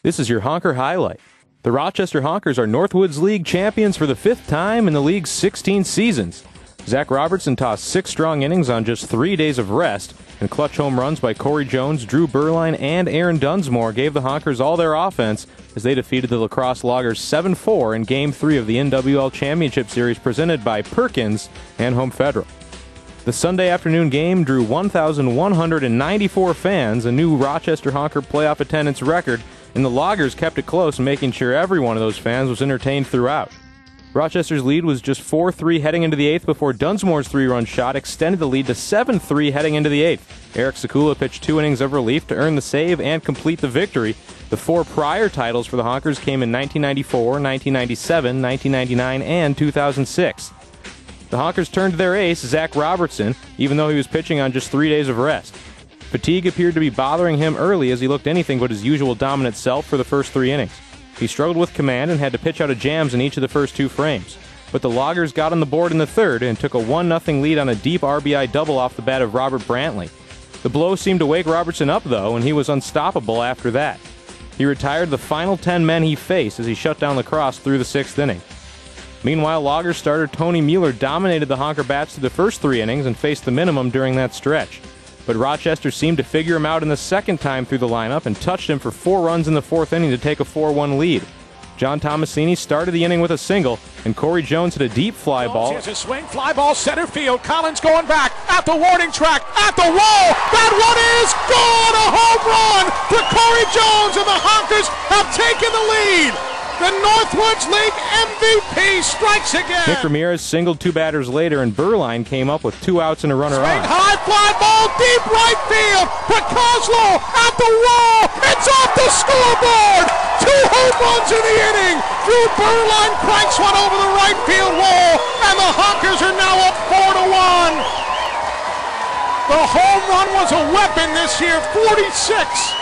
This is your Honker highlight. The Rochester Honkers are Northwoods League champions for the 5th time in the league's 16 seasons. Zach Robertson tossed 6 strong innings on just 3 days of rest, and clutch home runs by Corey Jones, Drew Berline, and Aaron Dunsmore gave the Honkers all their offense as they defeated the Lacrosse Loggers 7-4 in Game 3 of the NWL Championship Series presented by Perkins and Home Federal. The Sunday afternoon game drew 1,194 fans, a new Rochester Honker playoff attendance record, and the Loggers kept it close, making sure every one of those fans was entertained throughout. Rochester's lead was just 4-3 heading into the 8th before Dunsmore's 3-run shot extended the lead to 7-3 heading into the 8th. Eric Sekula pitched 2 innings of relief to earn the save and complete the victory. The 4 prior titles for the Honkers came in 1994, 1997, 1999, and 2006. The Honkers turned to their ace, Zach Robertson, even though he was pitching on just 3 days of rest. Fatigue appeared to be bothering him early as he looked anything but his usual dominant self for the first 3 innings. He struggled with command and had to pitch out of jams in each of the first 2 frames. But the Loggers got on the board in the 3rd and took a 1-0 lead on a deep RBI double off the bat of Robert Brantley. The blow seemed to wake Robertson up, though, and he was unstoppable after that. He retired the final 10 men he faced as he shut down Lacrosse through the 6th inning. Meanwhile, Loggers starter Tony Mueller dominated the Honker bats through the first 3 innings and faced the minimum during that stretch. But Rochester seemed to figure him out in the second time through the lineup and touched him for 4 runs in the 4th inning to take a 4-1 lead. John Tomasini started the inning with a single, and Corey Jones hit a deep fly ball. Here's a swing, fly ball, center field. Collins going back at the warning track, at the wall. That one is gone! A home run for Corey Jones, and the Honkers have taken the lead. The Northwoods League MVP strikes again. Nick Ramirez singled 2 batters later, and Berline came up with 2 outs and a runner on. High fly ball, deep right field. Picaslo at the wall. It's off the scoreboard. 2 home runs in the inning. Drew Berline cranks one over the right field wall, and the Honkers are now up 4-1. The home run was a weapon this year, 46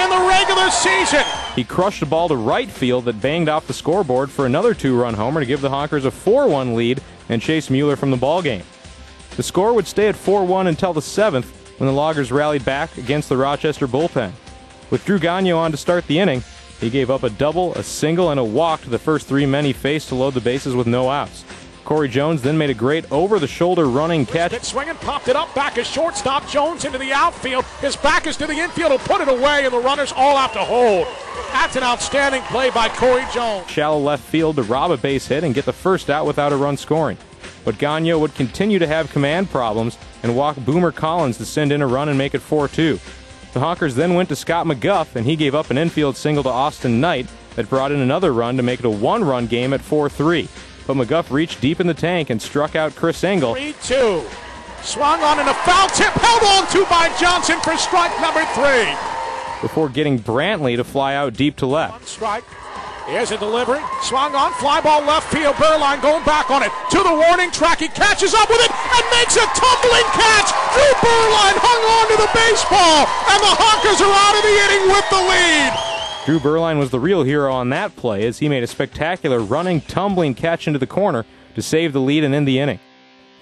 in the regular season. He crushed a ball to right field that banged off the scoreboard for another 2-run homer to give the Honkers a 4-1 lead and chase Mueller from the ballgame. The score would stay at 4-1 until the 7th when the Loggers rallied back against the Rochester bullpen. With Drew Gagnon on to start the inning, he gave up a double, a single, and a walk to the first 3 men he faced to load the bases with no outs. Corey Jones then made a great over-the-shoulder running catch. Swinging, popped it up, back as shortstop. Jones into the outfield. His back is to the infield. He'll put it away, and the runners all have to hold. That's an outstanding play by Corey Jones. Shallow left field to rob a base hit and get the first out without a run scoring. But Gagnon would continue to have command problems and walk Boomer Collins to send in a run and make it 4-2. The Honkers then went to Scott McGuff, and he gave up an infield single to Austin Knight that brought in another run to make it a 1-run game at 4-3. But McGuff reached deep in the tank and struck out Chris Engel. 3-2. Swung on in a foul tip, held on to by Johnson for strike number 3. Before getting Brantley to fly out deep to left. 1 strike. Here's a delivery. Swung on, fly ball left field. Berline going back on it to the warning track. He catches up with it and makes a tumbling catch. Drew Berline hung on to the baseball, and the Honkers are out of the inning with the lead. Drew Berline was the real hero on that play as he made a spectacular running, tumbling catch into the corner to save the lead and end the inning.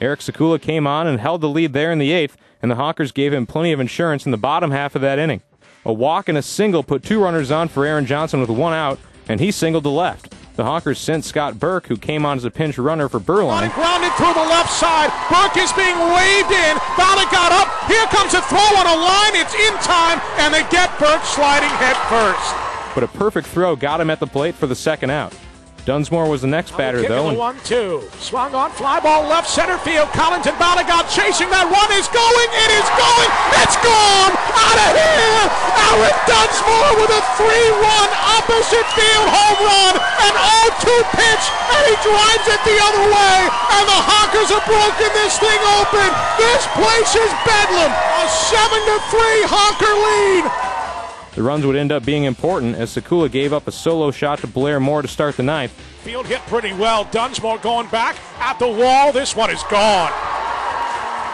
Eric Sekula came on and held the lead there in the 8th, and the Honkers gave him plenty of insurance in the bottom half of that inning. A walk and a single put 2 runners on for Aaron Johnson with 1 out, and he singled to left. The Honkers sent Scott Burke, who came on as a pinch runner for Berline. Grounded through the left side. Burke is being waved in. Ballard got up. Here comes a throw on a line. It's in time, and they get Burke sliding head first. But a perfect throw got him at the plate for the 2nd out. Dunsmore was the next batter, though. 1-2. Swung on, fly ball left center field. Collins and Balagot chasing. That one is going. It is going. It's gone. Out of here. Aaron Dunsmore with a 3-run opposite field home run. An 0-2 pitch, and he drives it the other way. And the Honkers have broken this thing open. This place is bedlam. A 7-3 Honker lead. The runs would end up being important as Sekula gave up a solo shot to Blair Moore to start the 9th. Field hit pretty well. Dunsmore going back at the wall. This one is gone.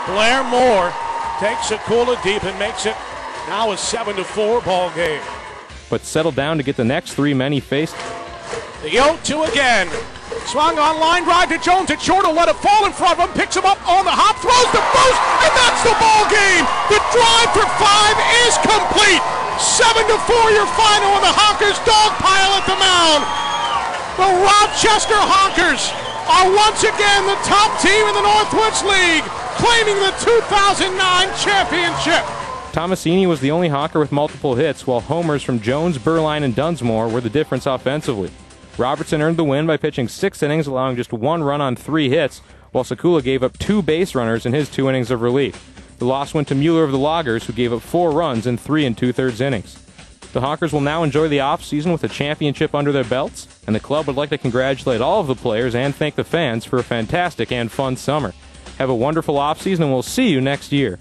Blair Moore takes Sekula deep and makes it now a 7-4 ball game. But settled down to get the next 3 men he faced. The 0-2 again. Swung on, line drive to Jones at short, will let it fall in front of him, picks him up on the hop, throws to first, and that's the ball game. The drive for 5 is complete. 7-4 your final, and the Honkers dogpile at the mound. The Rochester Honkers are once again the top team in the Northwoods League, claiming the 2009 championship. Tomasini was the only Honker with multiple hits, while homers from Jones, Burline, and Dunsmore were the difference offensively. Robertson earned the win by pitching 6 innings, allowing just 1 run on 3 hits, while Sekula gave up 2 base runners in his 2 innings of relief. The loss went to Mueller of the Loggers, who gave up 4 runs in 3 2/3 innings. The Honkers will now enjoy the offseason with a championship under their belts, and the club would like to congratulate all of the players and thank the fans for a fantastic and fun summer. Have a wonderful offseason, and we'll see you next year.